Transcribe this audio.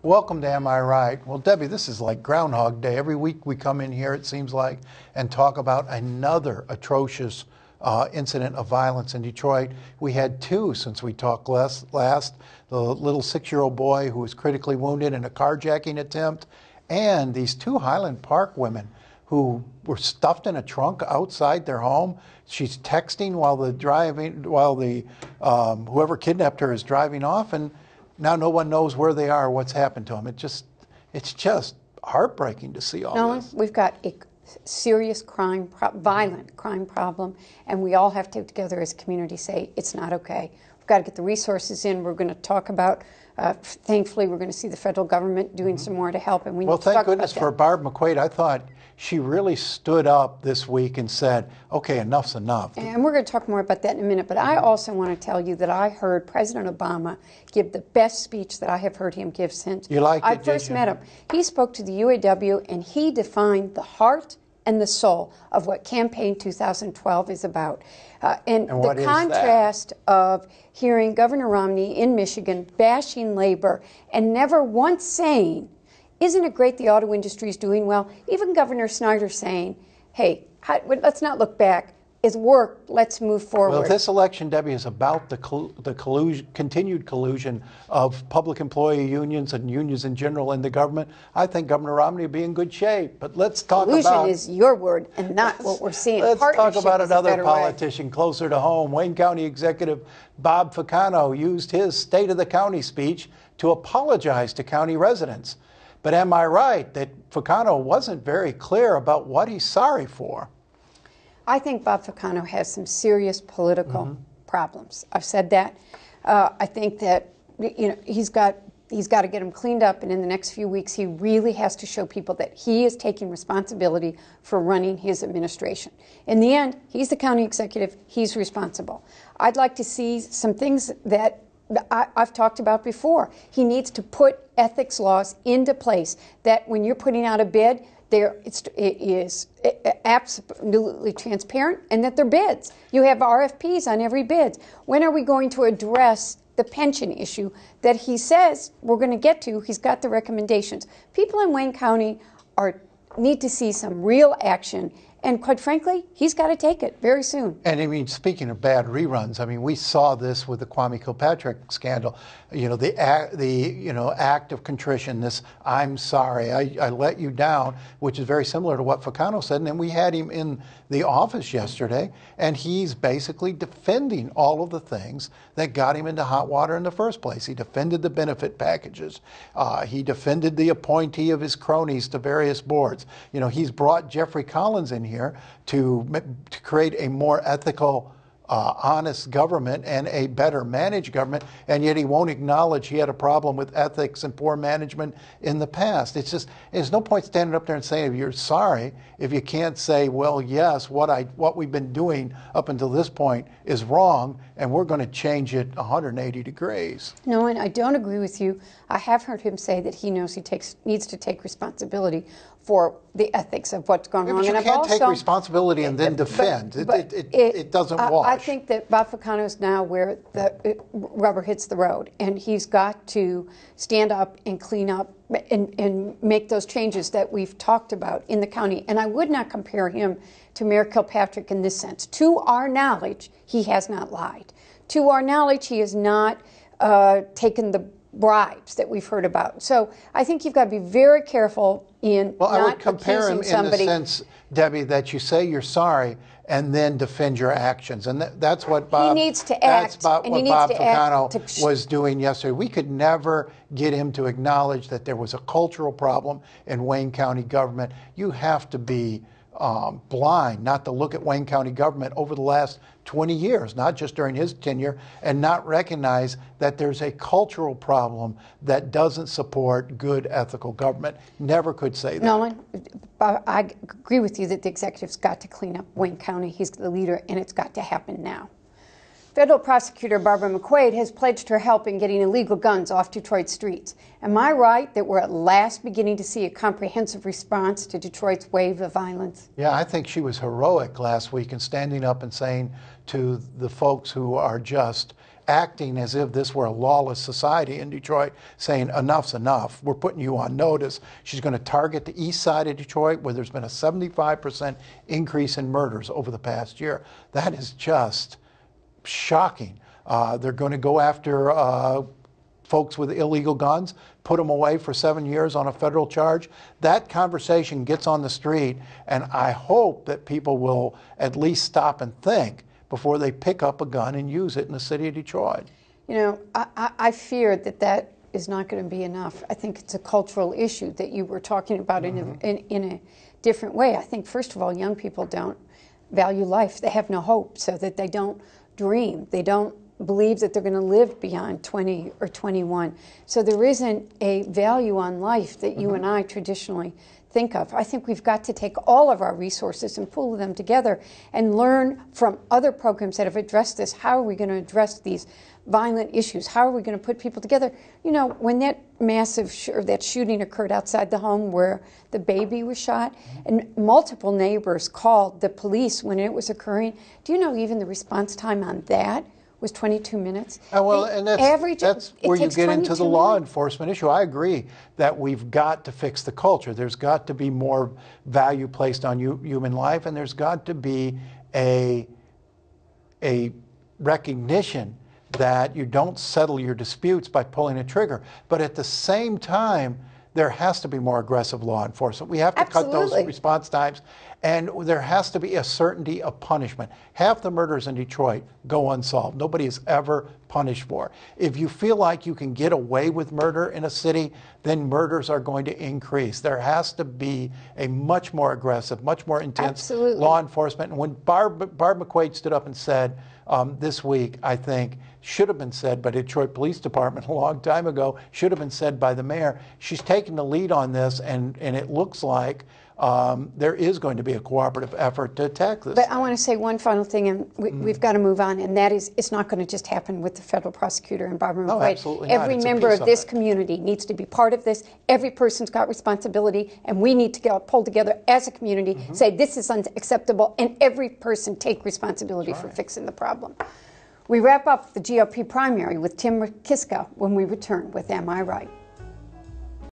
Welcome to Am I Right? Well, Debbie, this is like Groundhog Day. Every week we come in here, it seems like, and talk about another atrocious incident of violence in Detroit. We had two since we talked last. The little 6-year-old boy who was critically wounded in a carjacking attempt, and these two Highland Park women who were stuffed in a trunk outside their home. She's texting while whoever kidnapped her is driving off, and now no one knows where they are, what's happened to them. It's just heartbreaking to see all this. We've got a serious violent crime problem, and we all have to together as a community say it's not okay. We've got to get the resources in. We're going to talk about, thankfully, we're going to see the federal government doing some more to help. And we well, need to thank goodness for Barb McQuaid. I thought she really stood up this week and said, okay, enough's enough. And we're going to talk more about that in a minute. But I also want to tell you that I heard President Obama give the best speech that I have heard him give since I first met him. He spoke to the UAW, and he defined the heart and the soul of what Campaign 2012 is about. And the contrast of hearing Governor Romney in Michigan bashing labor and never once saying, isn't it great the auto industry is doing well? Even Governor Snyder saying, hey, let's not look back. It's worked. Let's move forward. Well, this election, Debbie, is about the continued collusion of public employee unions and unions in general in the government. I think Governor Romney will be in good shape. But let's talk about... Collusion is your word and not what we're seeing. Let's talk about another politician closer to home. Wayne County Executive Bob Ficano used his State of the County speech to apologize to county residents. But am I right that Ficano wasn't very clear about what he's sorry for? I think Bob Ficano has some serious political problems. I've said that. I think that he's got to get them cleaned up, and in the next few weeks he really has to show people that he is taking responsibility for running his administration. In the end, he's the county executive. He's responsible. I'd like to see some things that I've talked about before. He needs to put ethics laws into place that when you're putting out a bid, it is absolutely transparent, and that they're bids. You have RFPs on every bid. When are we going to address the pension issue that he says we're going to get to? He's got the recommendations. People in Wayne County need to see some real action. And quite frankly, he's got to take it very soon. And I mean, speaking of bad reruns, I mean, we saw this with the Kwame Kilpatrick scandal. The act of contrition, this "I'm sorry, I let you down," which is very similar to what Ficano said. And then we had him in the office yesterday, and he's basically defending all of the things that got him into hot water in the first place. He defended the benefit packages. He defended the appointee of his cronies to various boards. He's brought Jeffrey Collins in here to create a more ethical, honest government and a better managed government, and yet he won't acknowledge he had a problem with ethics and poor management in the past. There's no point standing up there and saying you're sorry if you can't say, well, yes, what we've been doing up until this point is wrong, and we're going to change it 180 degrees. No, and I don't agree with you. I have heard him say that he knows he needs to take responsibility for the ethics of what's going on. But you can't take responsibility and then defend. It doesn't wash. I think that Bob Ficano is now where the rubber hits the road, and he's got to stand up and clean up and make those changes that we've talked about in the county. And I would not compare him to Mayor Kilpatrick in this sense. To our knowledge, he has not lied. To our knowledge, he has not taken the bribes that we've heard about. So I think you've got to be very careful in not accusing somebody. Well, I would compare him in the sense, Debbie, that you say you're sorry and then defend your actions. And that's what Bob... He needs to act. That's what Bob Ficano was doing yesterday. We could never get him to acknowledge that there was a cultural problem in Wayne County government. You have to be blind not to look at Wayne County government over the last 20 years, not just during his tenure, and not recognize that there's a cultural problem that doesn't support good ethical government. Never could say that. Nolan, I agree with you that the executive's got to clean up Wayne County. He's the leader, and it's got to happen now. Federal prosecutor Barbara McQuaid has pledged her help in getting illegal guns off Detroit streets. Am I right that we're at last beginning to see a comprehensive response to Detroit's wave of violence? Yeah, I think she was heroic last week in standing up and saying to the folks who are just acting as if this were a lawless society in Detroit, saying enough's enough. We're putting you on notice. She's going to target the east side of Detroit, where there's been a 75% increase in murders over the past year. That is just shocking. They're going to go after folks with illegal guns, put them away for 7 years on a federal charge. That conversation gets on the street, and I hope that people will at least stop and think before they pick up a gun and use it in the city of Detroit. You know, I fear that that is not going to be enough. I think it's a cultural issue that you were talking about in a different way. I think, first of all, young people don't value life. They have no hope, so that they don't dream. They don't believe that they're going to live beyond 20 or 21. So there isn't a value on life that you and I traditionally think of. I think we've got to take all of our resources and pool them together and learn from other programs that have addressed this. How are we going to address these violent issues? How are we going to put people together? You know, when that massive that shooting occurred outside the home where the baby was shot, and multiple neighbors called the police when it was occurring, do you know even the response time on that was 22 minutes. Well, and that's where you get into the law enforcement issue. I agree that we've got to fix the culture. There's got to be more value placed on human life, and there's got to be a recognition that you don't settle your disputes by pulling a trigger. But at the same time, there has to be more aggressive law enforcement. We have to cut those response times, and there has to be a certainty of punishment. Half the murders in Detroit go unsolved. Nobody is ever punished for. If you feel like you can get away with murder in a city, then murders are going to increase. There has to be a much more aggressive, much more intense law enforcement. And when Barb McQuaid stood up and said this week, I think, should have been said by the Detroit Police Department a long time ago, should have been said by the mayor. She's taken the lead on this, and it looks like there is going to be a cooperative effort to attack this. But I want to say one final thing, and we've got to move on, and that is it's not going to just happen with the federal prosecutor and Barbara McQuaid. No, absolutely not. Every member of this community needs to be part of this. Every person's got responsibility, and we need to pull together as a community, say this is unacceptable, and every person take responsibility for fixing the problem. We wrap up the GOP primary with Tim Kiska when we return with Am I Right?